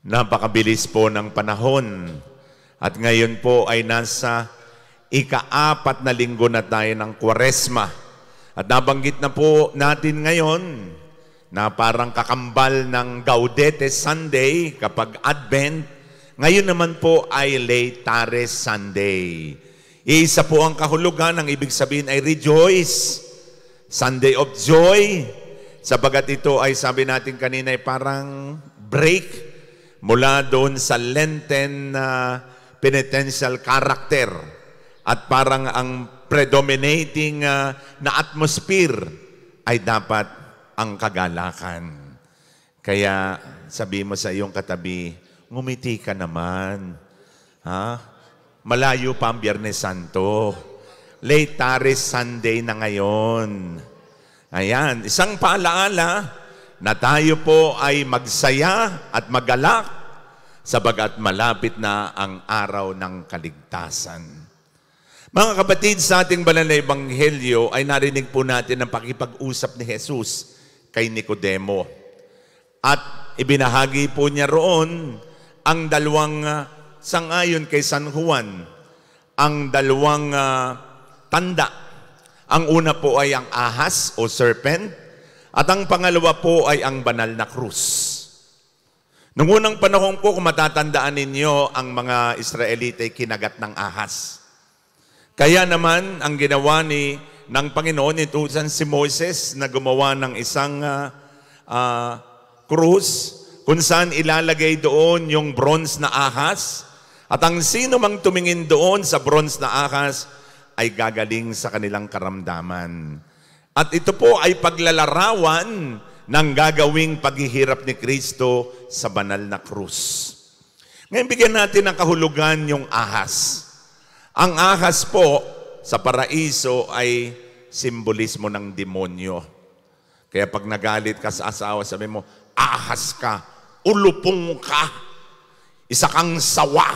Napakabilis po ng panahon at ngayon po ay nasa ika-4 na linggo na tayo ng Kwaresma. At nabanggit na po natin ngayon na parang kakambal ng Gaudete Sunday kapag Advent. Ngayon naman po ay Laetare Sunday. Isa po ang kahulugan, ang ibig sabihin ay rejoice. Sunday of joy. Sabagat ito ay sabi natin kanina ay parang break mula doon sa Lenten penitential character at parang ang predominating na atmosphere ay dapat ang kagalakan. Kaya sabi mo sa iyong katabi, ngumiti ka naman. Ha? Malayo pa ang Biyernes Santo. Laetare Sunday na ngayon. Ayan, isang paalaala na tayo po ay magsaya at magalak sabagat malapit na ang araw ng kaligtasan. Mga kapatid, sa ating banal na ebanghelyo ay narinig po natin ang pakipag-usap ni Jesus kay Nicodemo. At ibinahagi po niya roon ang dalawang sangayon kay San Juan, ang dalawang tanda. Ang una po ay ang ahas o serpent, at ang pangalawa po ay ang banal na krus. Noong unang panahon po, kung matatandaan ninyo, ang mga Israelite ay kinagat ng ahas. Kaya naman, ang ginawa ng Panginoon, itusan si Moses na gumawa ng isang krus, kung saan ilalagay doon yung bronze na ahas, at ang sino mang tumingin doon sa bronze na ahas ay gagaling sa kanilang karamdaman. At ito po ay paglalarawan ng gagawing paghihirap ni Kristo sa banal na krus. Ngayon bigyan natin ng kahulugan yung ahas. Ang ahas po sa paraiso ay simbolismo ng demonyo. Kaya pag nagalit ka sa asawa, sabi mo, ahas ka, ulupong ka, isa kang sawa.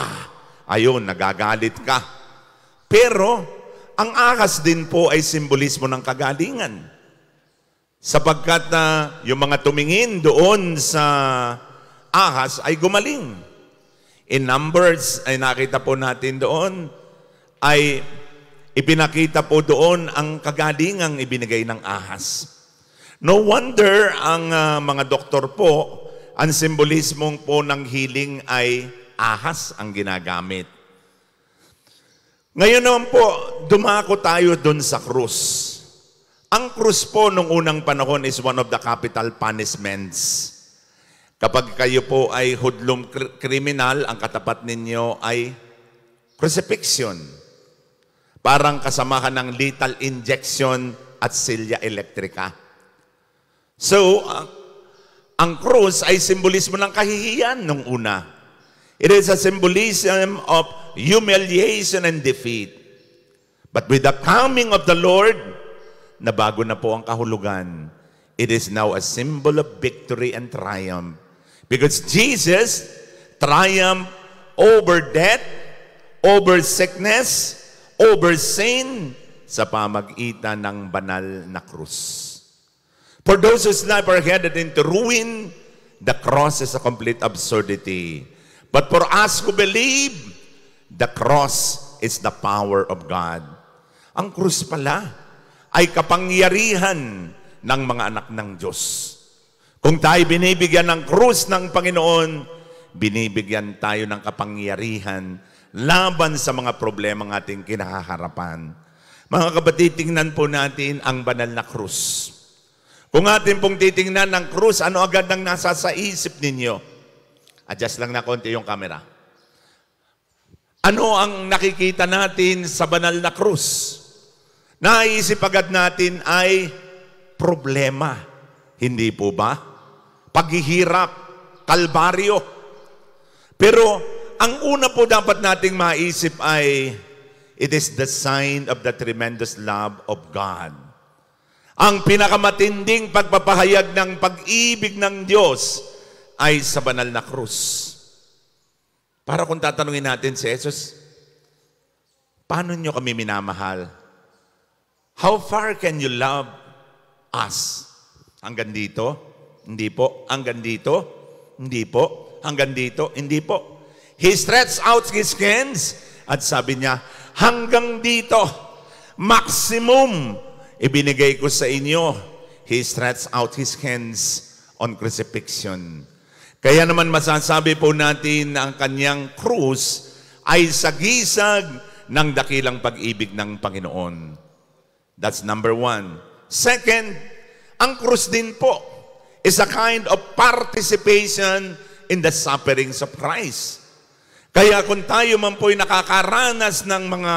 Ayun, nagagalit ka. Pero ang ahas din po ay simbolismo ng kagalingan. Sapagkat yung mga tumingin doon sa ahas ay gumaling. In Numbers ay nakita po natin doon, ay ipinakita po doon ang kagalingang ibinigay ng ahas. No wonder ang mga doktor po, ang simbolismo po ng healing ay ahas ang ginagamit. Ngayon naman po, dumako tayo dun sa krus. Ang krus po nung unang panahon is one of the capital punishments. Kapag kayo po ay hudlom kriminal, ang katapat ninyo ay crucifixion. Parang kasamahan ng lethal injection at silya elektrika. So, ang krus ay simbolismo ng kahihiyan nung una. It is a symbolism of humiliation and defeat. But with the coming of the Lord, nabago na po ang kahulugan. It is now a symbol of victory and triumph. Because Jesus triumphed over death, over sickness, over sin, sa pamagitan ng banal na krus. For those whose life are headed into ruin, the cross is a complete absurdity. But for us who believe, the cross is the power of God. Ang krus pala ay kapangyarihan ng mga anak ng Diyos. Kung tayo binibigyan ng krus ng Panginoon, binibigyan tayo ng kapangyarihan laban sa mga problema ng ating kinahaharapan. Mga kapatid, tingnan po natin ang banal na krus. Kung atin pong titingnan ng krus, ano agad ang nasa sa isip ninyo? Adjust lang na konti yung camera. Ano ang nakikita natin sa banal na krus? Naisip agad natin ay problema. Hindi po ba? Paghihirap, kalbaryo. Pero ang una po dapat nating maisip ay it is the sign of the tremendous love of God. Ang pinakamatinding pagpapahayag ng pag-ibig ng Diyos ay sa banal na krus. Para kung tatanungin natin si Jesus, paano nyo kami minamahal? How far can you love us? Hanggang dito? Hindi po. Hanggang dito? Hindi po. hanggang dito. Hindi po. He stretched out His hands at sabi niya, hanggang dito, maximum, ibinigay ko sa inyo. He stretched out His hands on crucifixion. Kaya naman masasabi po natin na ang kanyang krus ay sagisag ng dakilang pag-ibig ng Panginoon. That's number one. Second, ang krus din po is a kind of participation in the sufferings of Christ. Kaya kung tayo man po'y nakakaranas ng mga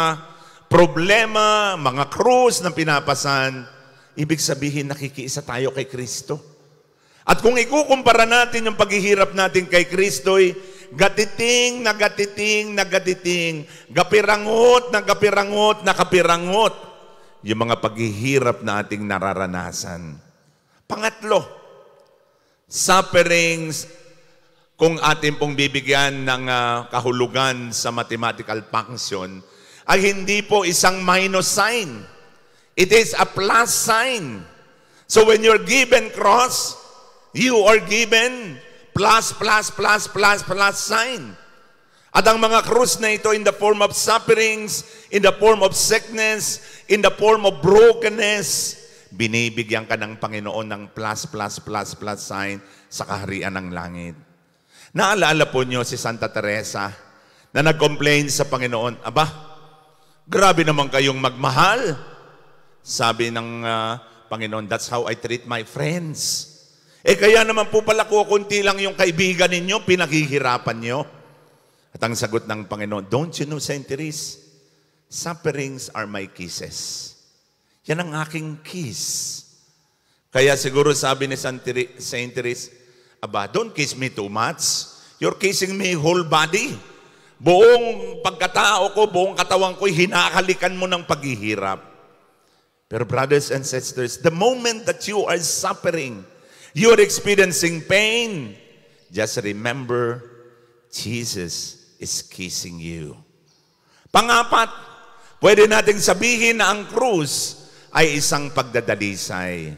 problema, mga krus na pinapasan, ibig sabihin nakikiisa tayo kay Kristo. At kung ikukumpara natin yung paghihirap natin kay Kristo'y gatiting na gatiting na gatiting, gapirangot na gapirangot na kapirangot, yung mga paghihirap na ating nararanasan. Pangatlo, sufferings, kung atin pong bibigyan ng kahulugan sa mathematical function, ay hindi po isang minus sign. It is a plus sign. So when you're given cross, you are given plus, plus, plus, plus, plus sign. At ang mga krus na ito in the form of sufferings, in the form of sickness, in the form of brokenness, binibigyan ka ng Panginoon ng plus, plus, plus, plus sign sa kaharian ng langit. Naalala po niyo si Santa Teresa na nag-complain sa Panginoon, aba, grabe naman kayong magmahal. Sabi ng Panginoon, that's how I treat my friends. Kaya naman po pala kunti lang yung kaibigan ninyo, pinaghihirapan nyo. At ang sagot ng Panginoon, don't you know, Saint Therese, sufferings are my kisses. Yan ang aking kiss. Kaya siguro sabi ni Saint Therese, aba, don't kiss me too much. You're kissing me whole body. Buong pagkatao ko, buong katawan ko, hinahalikan mo ng paghihirap. Pero brothers and sisters, the moment that you are suffering, you are experiencing pain, just remember, Jesus is kissing you. Pangapat, pwede nating sabihin na ang krus ay isang pagdadalisay.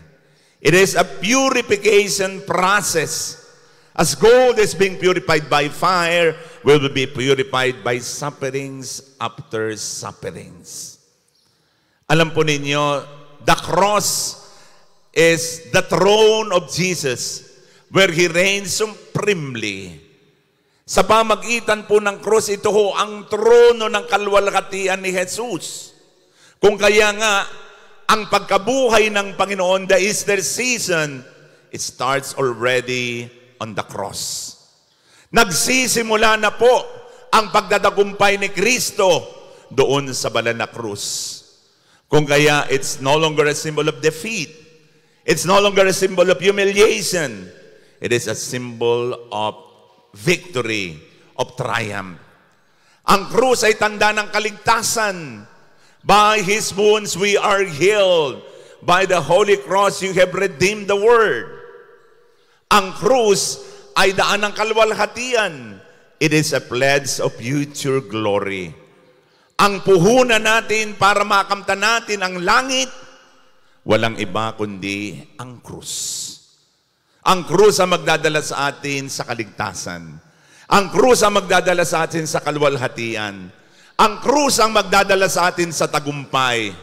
It is a purification process. As gold is being purified by fire, will be purified by sufferings after sufferings. Alam po ninyo, the cross is the throne of Jesus where He reigns supremely. Sa pamagitan po ng cross, ito ho ang trono ng kalwalhatian ni Jesus. Kung kaya nga, ang pagkabuhay ng Panginoon, the Easter season, it starts already on the cross. Nagsisimula na po ang pagdadagumpay ni Kristo doon sa banal na krus. Kung kaya, it's no longer a symbol of defeat. It's no longer a symbol of humiliation. It is a symbol of victory, of triumph. Ang krus ay tanda ng kaligtasan. By His wounds we are healed. By the Holy Cross you have redeemed the world. Ang krus ay daan ng kalwalhatian. It is a pledge of future glory. Ang puhunan natin para makamtan natin ang langit, walang iba kundi ang krus. Ang krus ang magdadala sa atin sa kaligtasan. Ang krus ang magdadala sa atin sa kalwalhatian. Ang krus ang magdadala sa atin sa tagumpay.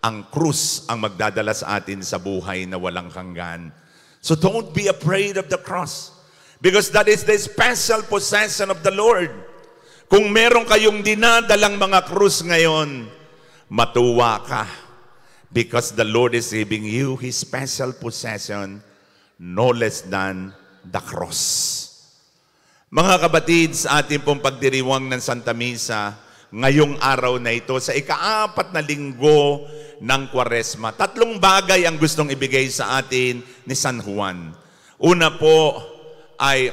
Ang krus ang magdadala sa atin sa buhay na walang hanggan. So don't be afraid of the cross. Because that is the special possession of the Lord. Kung meron kayong dinadalang mga krus ngayon, matuwa ka. Because the Lord is giving you His special possession, no less than the cross. Mga kapatid, sa ating pong pagdiriwang ng Santa Misa, ngayong araw na ito, sa ika-4 na linggo ng Kwaresma, 3 bagay ang gustong ibigay sa atin ni San Juan. Una po ay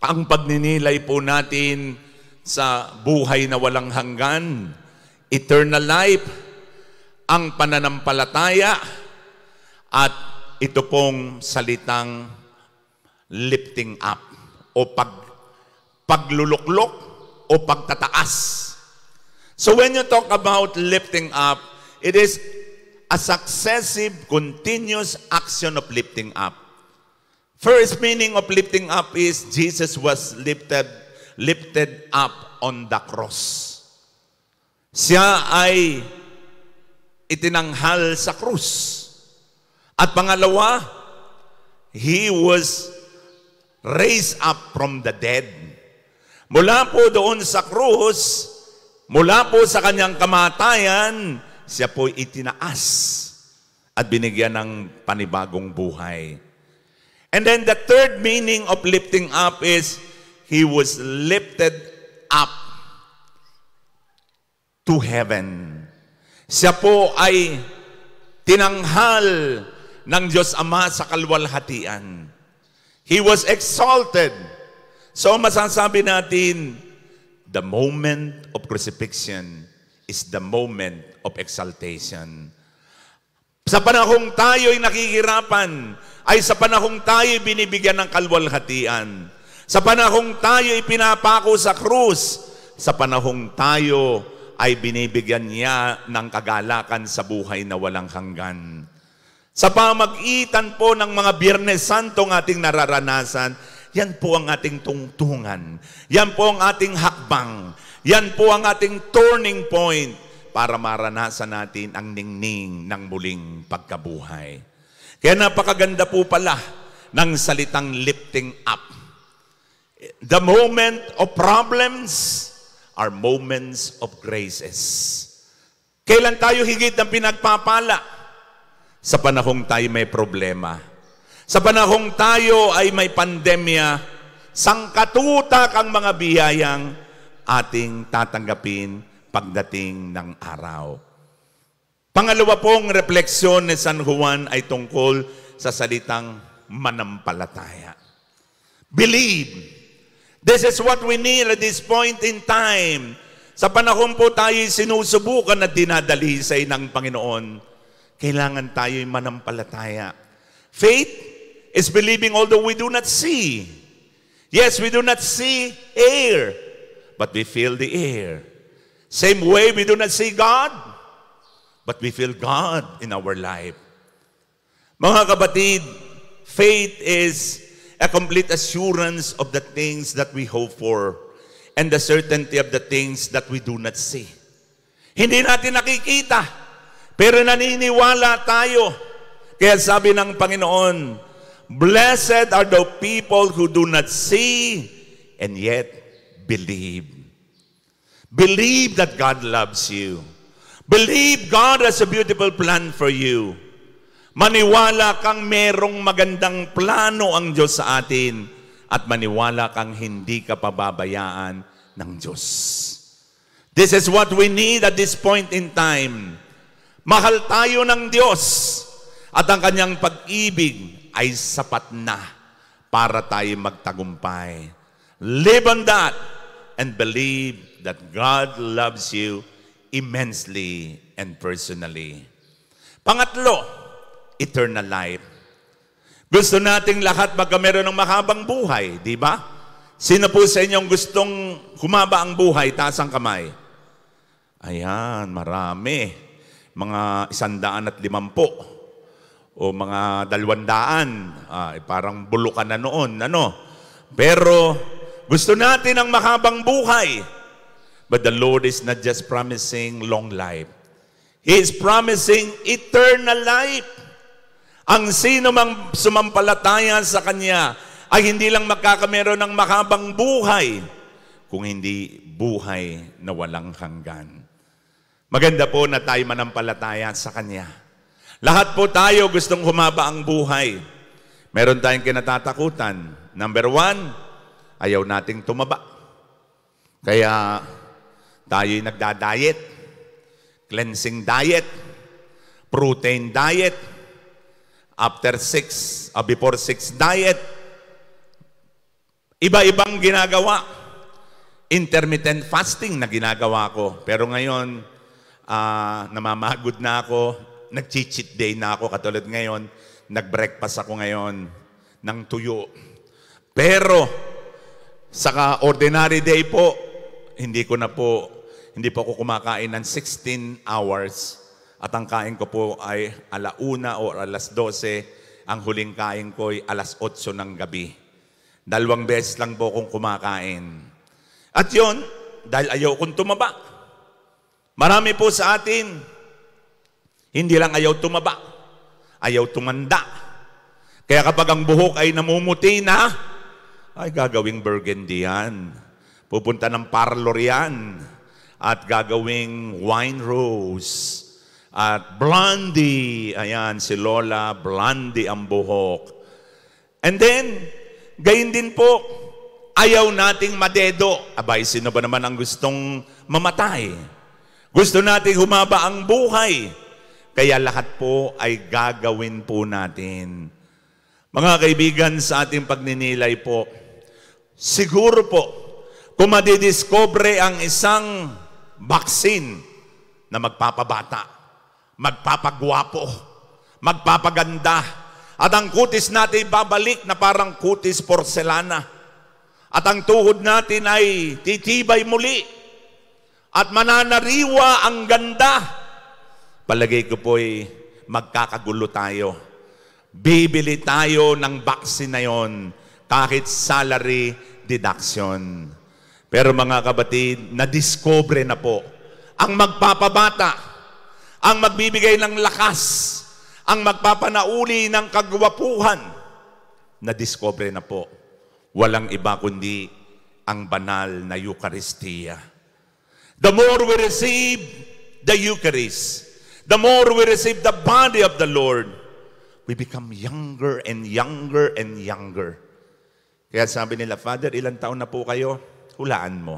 ang pagninilay po natin sa buhay na walang hanggan, eternal life, ang pananampalataya, at ito pong salitang lifting up o pagluluklok o pagtataas. So when you talk about lifting up, it is a successive, continuous action of lifting up. First meaning of lifting up is Jesus was lifted up on the cross. Siya ay itinanghal sa krus. At pangalawa, He was raised up from the dead. Mula po doon sa krus, mula po sa kanyang kamatayan, siya po itinaas at binigyan ng panibagong buhay. And then the third meaning of lifting up is He was lifted up to heaven. Siya po ay tinanghal ng Diyos Ama sa kalwalhatian. He was exalted. So masasabi natin, the moment of crucifixion is the moment of exaltation. Sa panahong tayo'y nakikirapan, ay sa panahong tayo'y binibigyan ng kalwalhatian. Sa panahong tayo'y pinapako sa krus, sa panahong tayo ay binibigyan niya ng kagalakan sa buhay na walang hanggan. Sa pamagitan po ng mga Biyernes Santo ng ating nararanasan, yan po ang ating tungtungan. Yan po ang ating hakbang. Yan po ang ating turning point para maranasan natin ang ningning ng muling pagkabuhay. Kaya napakaganda po pala ng salitang lifting up. The moment of problems are moments of graces. Kailan tayo higit ng pinagpapala? Sa panahong tayo may problema. Sa panahong tayo ay may pandemya, sangkatutak ang mga biyayang ating tatanggapin pagdating ng araw. Pangalawa pong refleksyon ni San Juan ay tungkol sa salitang manampalataya. Believe. This is what we need at this point in time. Sa panahon po tayo sinusubukan at dinadalisay ng Panginoon, kailangan tayo'y manampalataya. Faith is believing although we do not see. Yes, we do not see air, but we feel the air. Same way, we do not see God, but we feel God in our life. Mga kapatid, faith is a complete assurance of the things that we hope for and the certainty of the things that we do not see. Hindi natin nakikita, pero naniniwala tayo. Kaya sabi ng Panginoon, blessed are the people who do not see and yet believe. Believe that God loves you. Believe God has a beautiful plan for you. Maniwala kang merong magandang plano ang Diyos sa atin at maniwala kang hindi ka pababayaan ng Diyos. This is what we need at this point in time. Mahal tayo ng Diyos at ang kanyang pag-ibig ay sapat na para tayo magtagumpay. Live on that and believe that God loves you immensely and personally. Pangatlo, eternal life. Gusto nating lahat magkameron ng mahabang buhay, di ba? Sino po sa inyong gustong humaba ang buhay? Taas ang kamay. Ayan, marami. Mga 150 o mga 200. Parang bulukan na noon. Ano? Pero gusto natin ang mahabang buhay. But the Lord is not just promising long life. He is promising eternal life. Ang sino mang sumampalataya sa Kanya ay hindi lang magkakameron ng mahabang buhay, kung hindi buhay na walang hanggan. Maganda po na tayo manampalataya sa Kanya. Lahat po tayo gustong humaba ang buhay. Meron tayong kinatatakutan. Number 1, ayaw nating tumaba. Kaya tayo'y nagda-diet, cleansing diet, protein diet, before 6 diet, iba-ibang ginagawa. Intermittent fasting na ginagawa ko. Pero ngayon, namamagod na ako, nag-cheat day na ako, katulad ngayon, nag-breakfast ako ngayon ng tuyo. Pero, sa ordinary day po, hindi po ako kumakain ng 16 hours. At ang kain ko po ay 1:00 o 12:00 ang huling kain ko'y alas 8 ng gabi. 2 beses lang po akong kumakain. At yon, dahil ayaw kong tumaba. Marami po sa atin, hindi lang ayaw tumaba, ayaw tumanda. Kaya kapag ang buhok ay namumuti na, ay gagawing burgundy yan. Pupunta ng parlor yan. At gagawing wine rose. At blondie. Ayan, si Lola, blondie ang buhok. And then, gayon din po, ayaw nating madedo. Abay, sino ba naman ang gustong mamatay? Gusto nating humaba ang buhay. Kaya lahat po ay gagawin po natin. Mga kaibigan, sa ating pagninilay po, siguro po, kung madidiscover ang isang vaccine na magpapabata, magpapagwapo, magpapaganda, at ang kutis natin babalik na parang kutis porselana, at ang tuhod natin ay titibay muli, at mananariwa ang ganda, palagay ko po'y magkakagulo tayo. Bibili tayo ng vaccine na yon kahit salary deduction. Pero mga kapatid, na-discover na po ang magpapabata, ang magbibigay ng lakas, ang magpapanauli ng kagwapuhan. Na-discover na po, walang iba kundi ang banal na Eucharistia. The more we receive the Eucharist, the more we receive the body of the Lord, we become younger and younger and younger. Kaya sabi nila, Father, ilang taon na po kayo? Hulaan mo.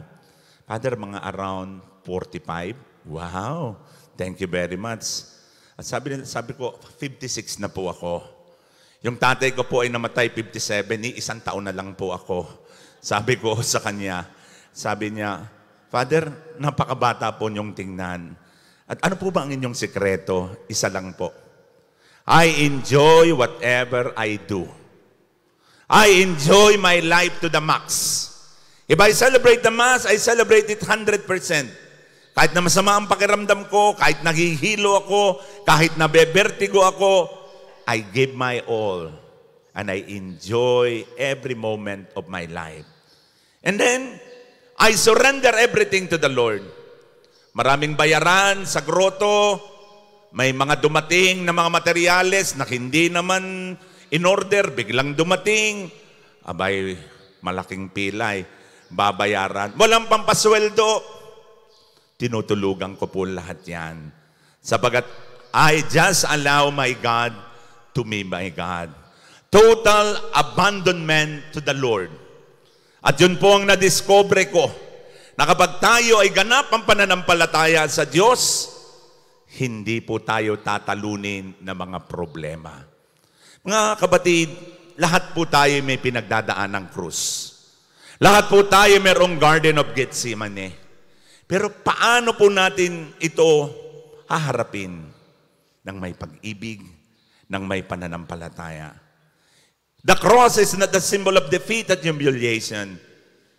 Father, mga around 45. Wow, thank you very much. At sabi ko, 56 na po ako. Yung tatay ko po ay namatay 57, ni 1 taon na lang po ako. Sabi ko sa kanya, sabi niya, Father, napakabata po niyong tingnan. At ano po ba ang inyong sekreto? Isa lang po. I enjoy whatever I do. I enjoy my life to the max. If I celebrate the Mass, I celebrate it 100%. Kahit na masama ang pakiramdam ko, kahit naghihilo ako, kahit nabebertigo ako, I give my all. And I enjoy every moment of my life. And then, I surrender everything to the Lord. Maraming bayaran sa groto, may mga dumating na mga materyales na hindi naman in order, biglang dumating. Abay, malaking pilay, babayaran. Walang pampasweldo. Tinutulugan ko po lahat yan. Sapagat I just allow my God to be my God. Total abandonment to the Lord. At yun po ang nadiscover ko, na kapag tayo ay ganap ang pananampalataya sa Diyos, hindi po tayo tatalunin ng mga problema. Mga kapatid, lahat po tayo may pinagdadaan ng krus. Lahat po tayo mayroong Garden of Gethsemane. Pero paano po natin ito haharapin? Ng may pag-ibig, ng may pananampalataya. The cross is not a symbol of defeat and humiliation.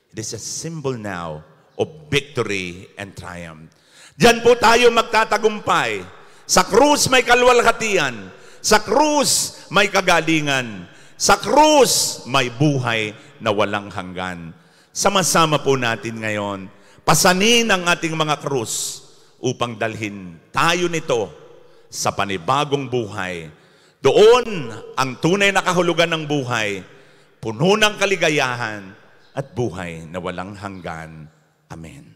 It is a symbol now of victory and triumph. Diyan po tayo magtatagumpay. Sa krus may kalwalhatian. Sa krus may kagalingan. Sa krus may buhay na walang hanggan. Sama-sama po natin ngayon, pasanin ang ating mga krus upang dalhin tayo nito sa panibagong buhay. Doon ang tunay na kahulugan ng buhay, puno ng kaligayahan at buhay na walang hanggan. Amen.